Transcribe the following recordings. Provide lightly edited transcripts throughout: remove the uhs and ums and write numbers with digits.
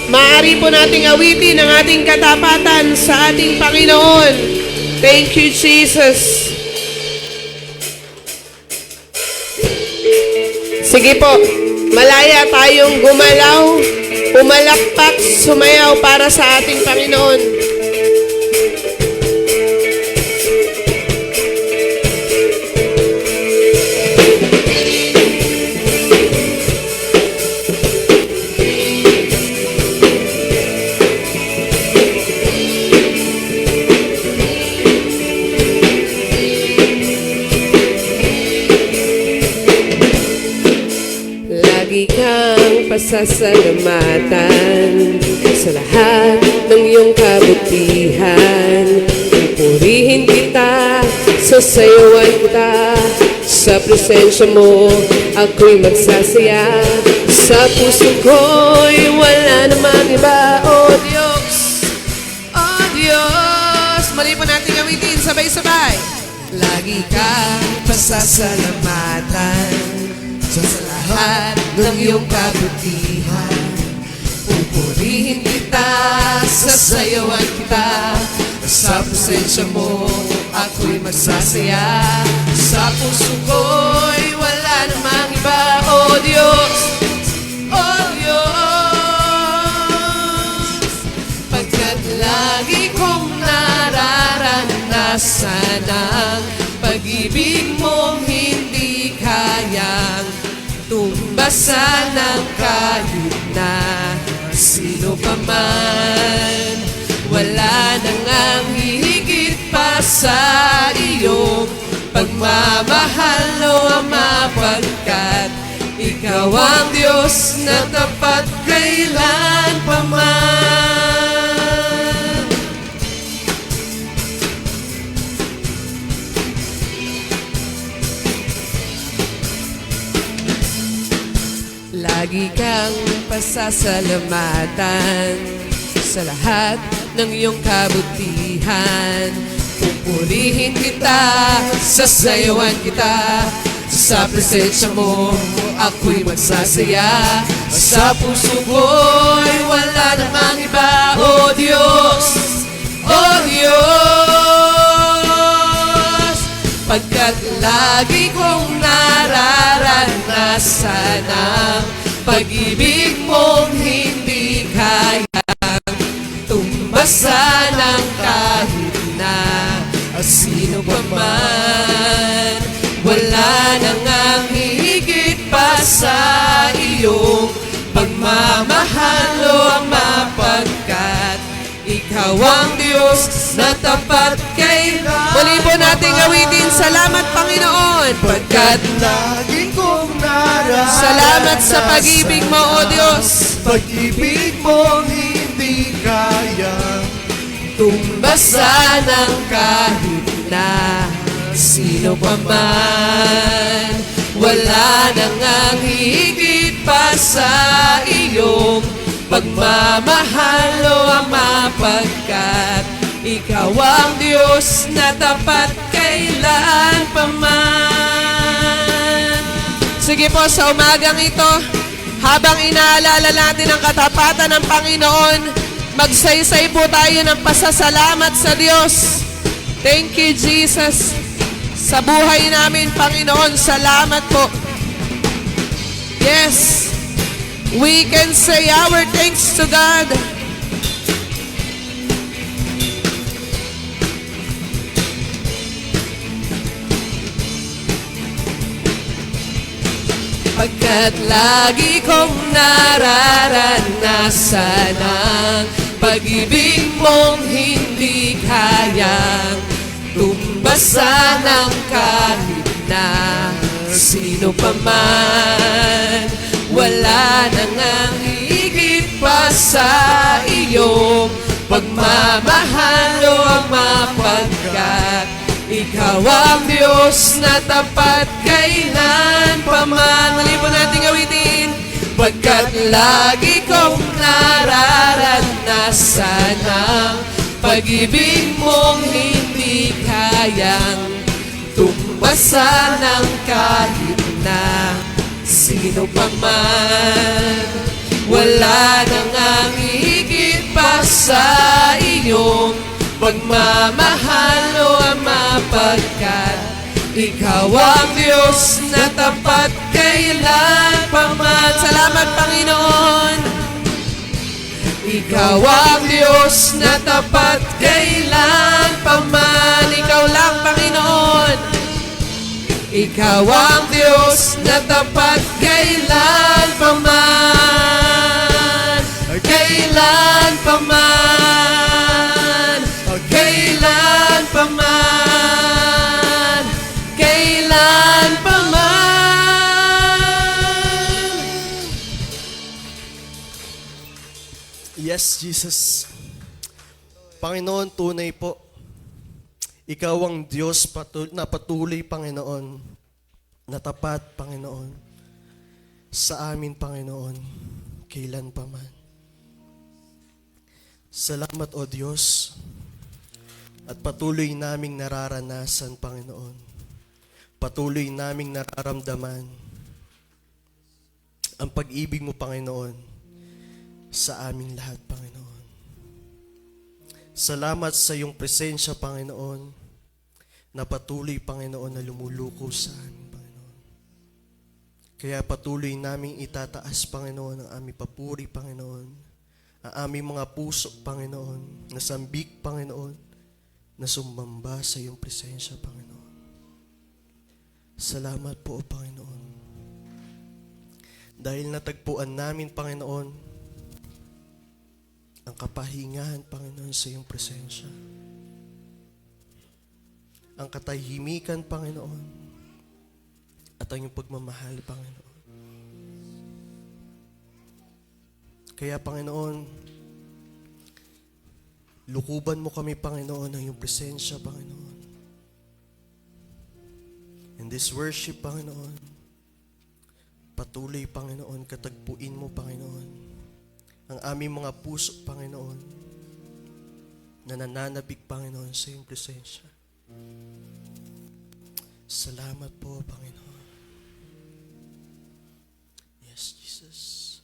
Maaari po nating awitin ang ating katapatan sa ating Panginoon. Thank you, Jesus. Sige po, malaya tayong gumalaw, umalakpak, sumayaw para sa ating Panginoon. Lagi kang pasasalamatan sa lahat ng iyong kabutihan. Pupurihin kita, sasayawan kita. Sa presensya mo, ako'y magsasaya. Sa puso ko'y wala namang iba. O Diyos, O Diyos. Mali po natin gawitin, sabay-sabay. Lagi kang pasasalamatan sa lahat ng iyong kabutihan. Pupurihin kita, sasayawan kita. Sa presensya mo, ako'y magsasaya. Sa puso ko'y wala namang iba. O Diyos, O Diyos, pagkat lagi kong nararanasan ang pag-ibig mong hindi kayang tumbasan ng kahit na sino pa man. Wala nang ang hihigit pa sa iyong pagmamahal, O Ama, pagkat ikaw ang Diyos na tapat kailan pa man. Lagi kang pasasalamatan sa lahat ng iyong kabutihan. Pupurihin kita, sasayawan kita. Sa presensya mo, ako'y magsasaya. Sa puso ko'y wala namang iba. O Diyos, O Diyos, pagkat lagi kong nararanasan ang pag-ibig mong hindi kayang tumbasan ng kahit na sino pa man. Wala nang ang higit pa sa iyong pagmamahal, O Ama, pagkat ikaw ang Diyos na tapat kailan. Muli po natin gawitin, salamat Panginoon, pagkat lagi kong nararanasan. Salamat sa pag-ibig mo, O Diyos. Pag-ibig mong hindi kayang tumbasan ng kahit na sino pa man. Wala nang ang higit pa sa iyong pagmamahal, O Ama, pagkat ikaw ang Diyos na tapat kailan pa man. Sige po, sa umagang ito, habang inaalala natin ang katapatan ng Panginoon, magsaysay po tayo ng pasasalamat sa Diyos. Thank you, Jesus. Sa buhay namin, Panginoon, salamat po. Yes, we can say our thanks to God. Pagkat lagi kong nararanasan ang pag-ibig mong hindi kayang tumbasan ng kahit na sino pa man. Wala nang ang higit pa sa iyong pagmamahal, O Ama, pagkat ikaw ang Diyos na tapat kailan pa man. Mali po natin gawitin. Pagkat lagi kong nararanasan ang pag-ibig mong hindi kayang tumbasan ng kahit na sino pa man. Wala nang ang pagmamahal o Ama, pagkat Ikaw ang Diyos na tapat kailan pa man. Salamat, Panginoon. Ikaw ang Diyos na tapat kailan pa man. Ikaw lang, Panginoon. Ikaw ang Diyos na tapat kailan pa man. Kailan pa man. Kailan pa man. Kailan pa man. Yes, Jesus. Panginoon, tunay po. Ikaw ang Diyos na patuloy, Panginoon, na tapat, Panginoon, sa amin, Panginoon, kailan pa man. Salamat, O Diyos, at patuloy naming nararanasan, Panginoon. Patuloy naming nararamdaman ang pag-ibig mo, Panginoon, sa aming lahat, Panginoon. Salamat sa iyong presensya, Panginoon, na patuloy, Panginoon, na lumuluko sa amin, Panginoon. Kaya patuloy naming itataas, Panginoon, ang aming papuri, Panginoon, ang aming mga puso, Panginoon, na sambik, Panginoon, na sumamba sa iyong presensya, Panginoon. Salamat po, Panginoon. Dahil natagpuan namin, Panginoon, ang kapahingahan, Panginoon, sa iyong presensya. Ang katahimikan, Panginoon, at ang iyong pagmamahal, Panginoon. Kaya, Panginoon, lukuban mo kami, Panginoon, ng iyong presensya, Panginoon. In this worship, Panginoon, patuloy, Panginoon, katagpuin mo, Panginoon, ang aming mga puso, Panginoon, na nananabik, Panginoon, sa iyong presensya. Salamat po, Panginoon. Yes, Jesus.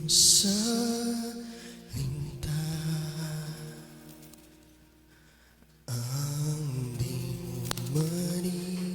Salita ang di mo maririnig,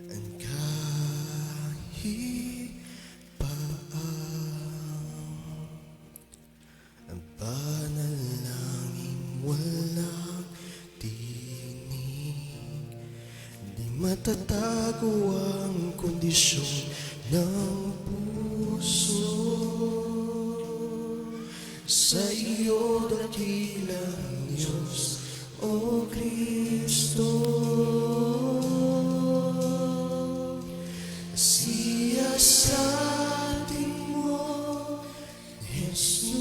ang kahit ang panalangin walang tinig. Di matatago ang kondisyon ng puso. Sa iyo dakilang Diyos, O Kristo. Siyasatin mo, Jesus,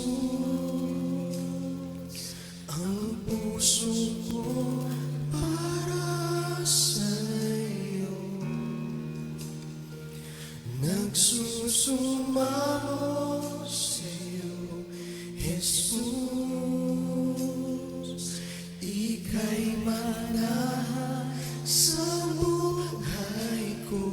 ang puso ko para sa iyo. Nagsusumamo sa iyo, Jesus. Ika'y manahan sa buhay ko.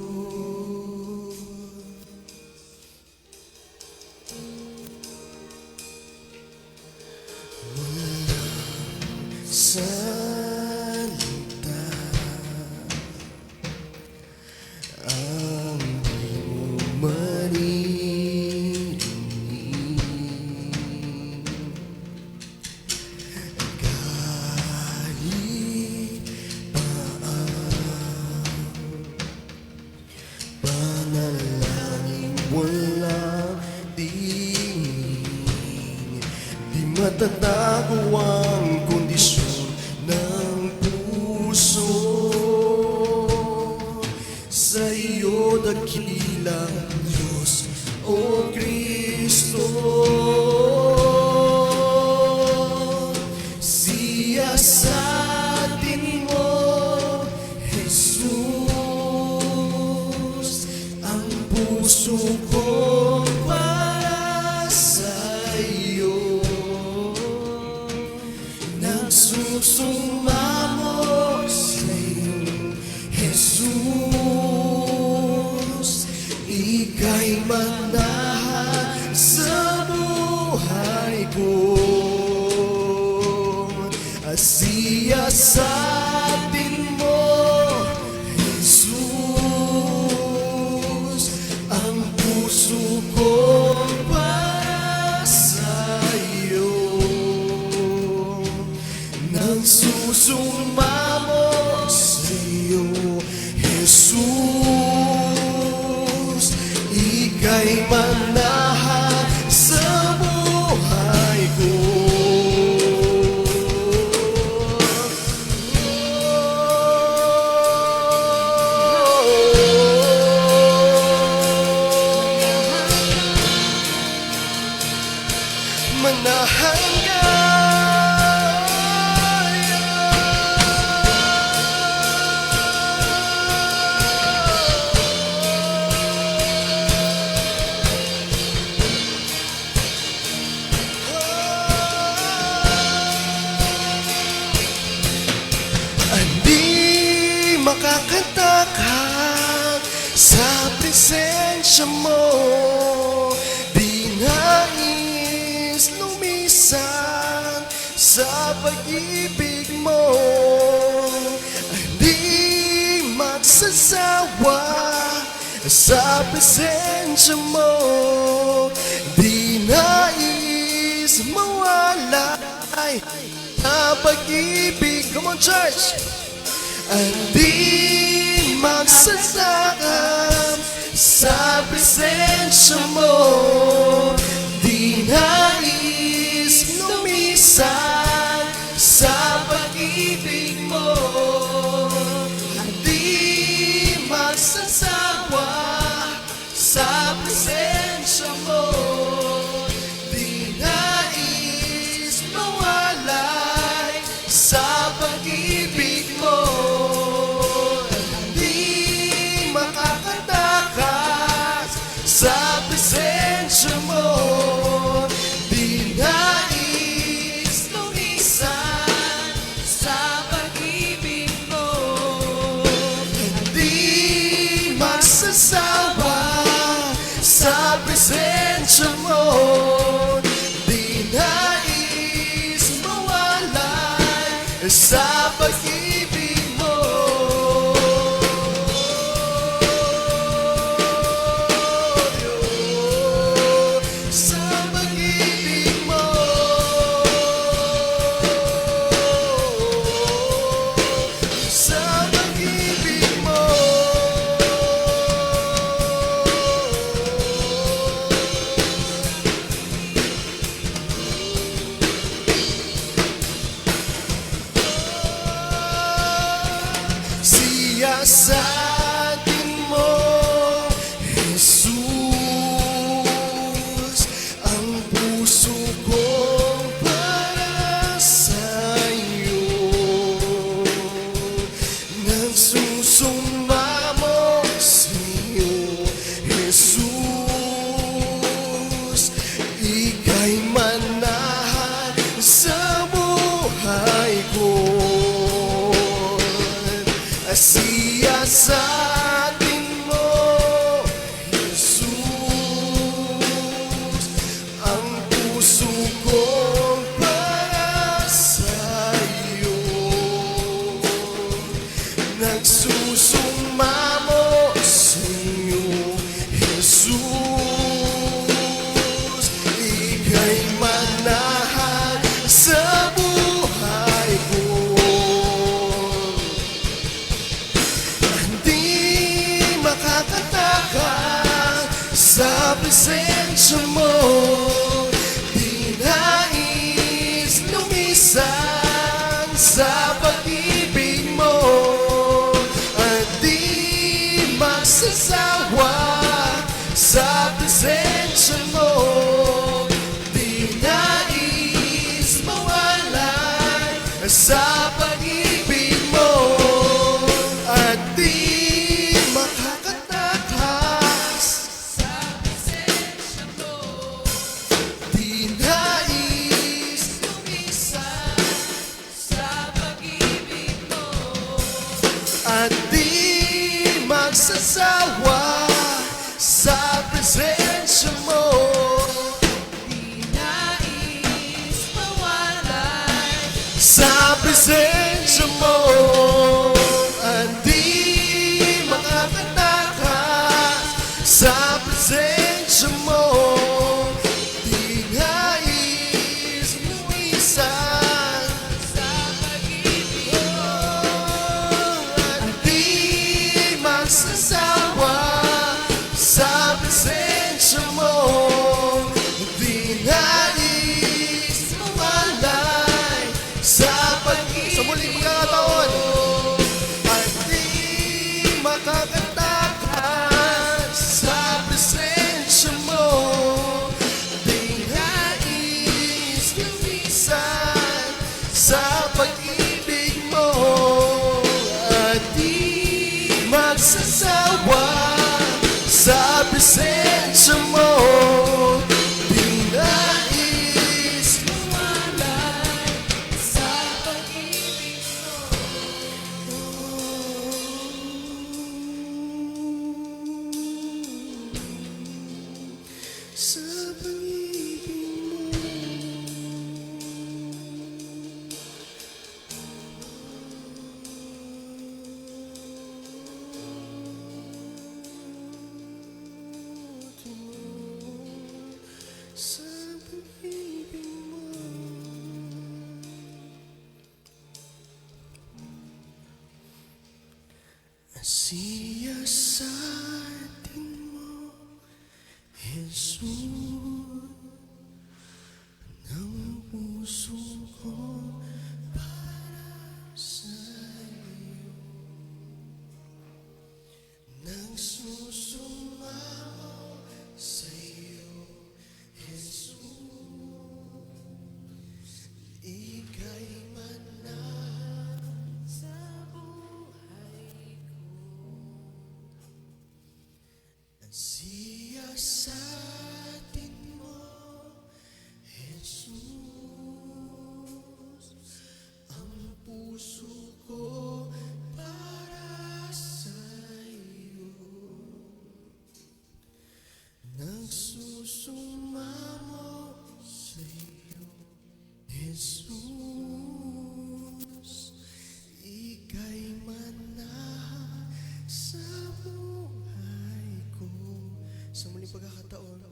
Salita ang di mo maririnig, kahit panalangin walang dinig. Di matatago ang kondisyon ng puso. Sa iyo dakila dakilang Diyos, O Kristo. Siya sa atin mo, Jesus, ang puso ko para sa iyo. Nagsusumamo sa iyo, Jesus, ika'y manahan sa buhay ko. Siya sa atin mo, Jesus, ang puso ko para sa iyo. Nagsusumamo sa iyo, Jesus, ika'y manahan sa buhay ko. Manahan ka. Hindi makakatakan sa presensya mo, di nais lumisan sa pag-ibig mo. Hindi magsasawa sa presensya mo, di nais mawalay na pag-ibig. Come on, church! Hindi magsasakam sa presensya mo, di nais lumisan sa pag-ibig mo. Hindi magsasawa sa presensya mo, di nais mawalay sa pag-ibig mo. Hindi makakatakas sa presensya mo, di nais lumisan sa pag-ibig mo. Hindi magsasawa sa presensya mo, di nais mawalay sa pag-ibig mo. Sa pag-ibig mo. Sa pag-ibig mo. Siya sa atin mo, Jesus, ang puso ko para sa iyo. Nagsusumamo sa iyo, Jesus, ika'y manahan sa buhay ko. Siya sa atin mo, Jesus, ang puso ko para sa iyo. Nagsusumamo sa iyo, Jesus, ika'y manahan sa buhay ko. Makakatakan sa presensya mo, di nais lumisan sa pag-ibig mo, at di magsasawa at di magsasawa sa presensya mo. Sa presensya mo at di makakatakas. Sa presensya mo di nais lumisan. Sa pag-ibig mo at di magsasawa. Sa presensya mo di nais mawalay. Sa pag-ibig, sa muling pagkakataon at di makakatakas. Sa presensya mo di nais lumisan. Sa pag-ibig mo at di magsasawa. Sa presensya mo di nais mawalay. Sa pag-ibig sa pag-ibig sa pag-ibig mo. Siyasatin mo, Jesus, ng puso ko para sa'yo. Nagsusumamo sa'yo, Jesus. Ika'y manang sa buhay ko. Siyasatin mo, Jesus, ang puso ko para sa'yo. Nagsusumamo sa'yo, Jesus. Ika'y manahan sa buhay ko. Sa muling pagkakataon,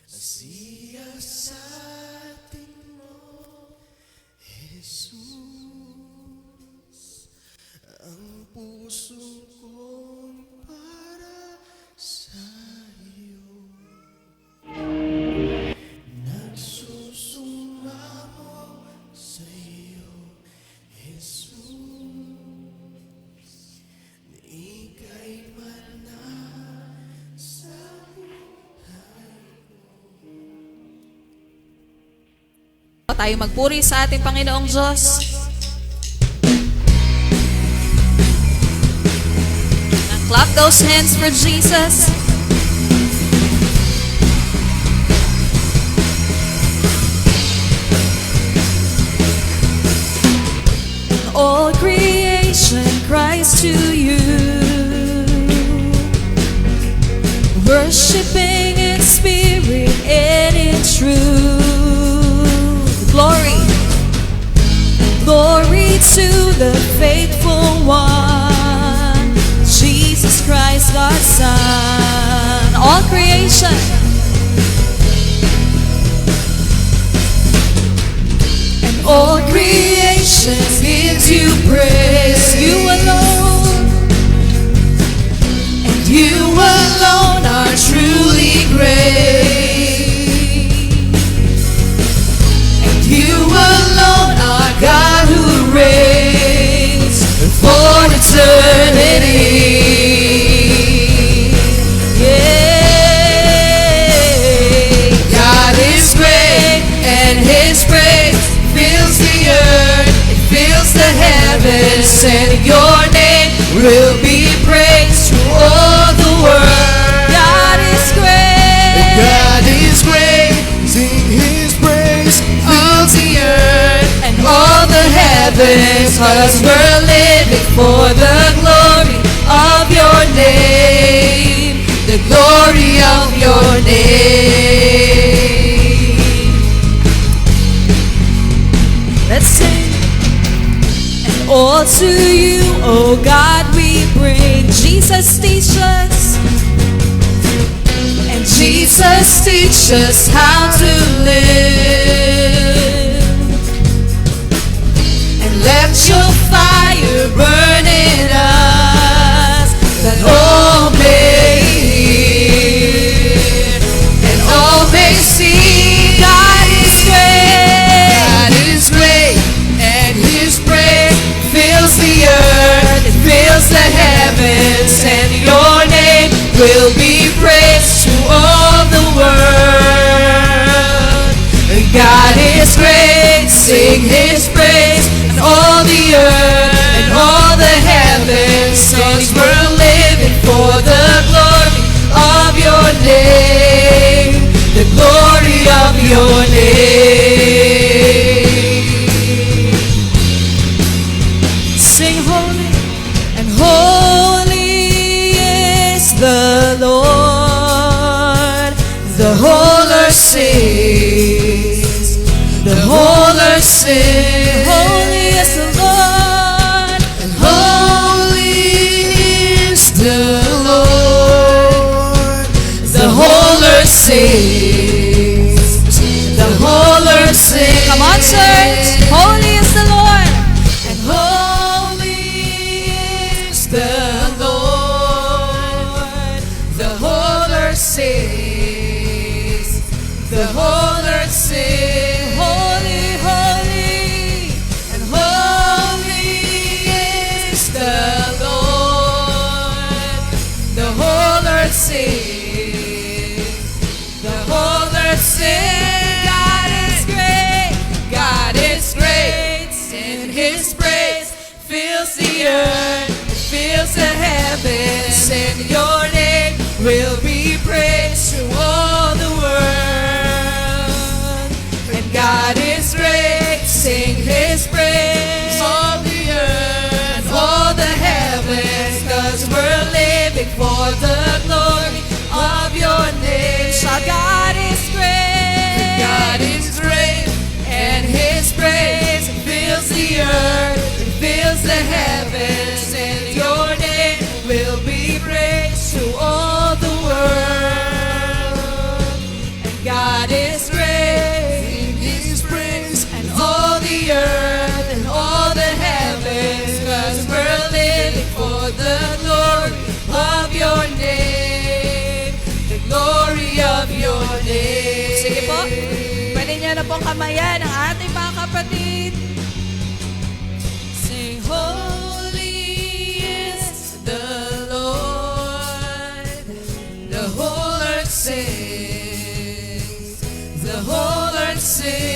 siyasatin mo, Jesus, ang puso kong para sa'yo. Nagsusumamo sa'yo, Jesus. Ika'y manahan sa Tayo magpuri sa ating Panginoong Diyos. And clap those hands for Jesus. All creation cries to you, worshiping in spirit and in truth. Glory, glory to the faithful one, Jesus Christ, God's Son. All creation, and all creation gives you praise. You alone, and you alone are truly great. You alone are God who reigns for eternity. Yeah. God is great and His praise fills the earth, it fills the heavens, and your name will be praised to all the world. God is great. God is great. Sing His praise. The earth and all the heavens, 'cause we're living for the Jesus, teach us how to live. And let your fire burn in us, that all may hear, and all may see God is great. God is great, and His praise fills the earth, it fills the heavens, and your name will be praised to all the world. God is great, sing His praise, and all the earth and all the heavens, 'cause we're living for the glory of your name, the glory of your name. Sing holy, and holy is the Lord. The whole earth sings, the whole earth sings. Holy is the Lord, and holy is the Lord. The whole earth sings, the whole earth sings. Come on, church. Holy is the Lord, and holy is the Lord. The whole earth sings, the whole earth sings. Holy, holy, and holy is the Lord. The whole earth sings, the whole earth sings. God is great, God is great, and His praise fills the earth, it fills the heavens, and your name will be praised to all the world. And God is great, sing His praise, all the earth and all the heavens, 'cause we're living for the glory of your name. Shout, God is great, God is great, and His praise fills the earth, it fills the heavens, and your name will be praised to all the world. And God is great, sing His praise, and all the earth and all the heavens, 'cause we're living for the glory of your name, the glory of your name. Sige po, pwede niyo na pong kamayan ang ating mga kapatid. Sing, holy is the Lord. The whole earth sings, the whole earth sings.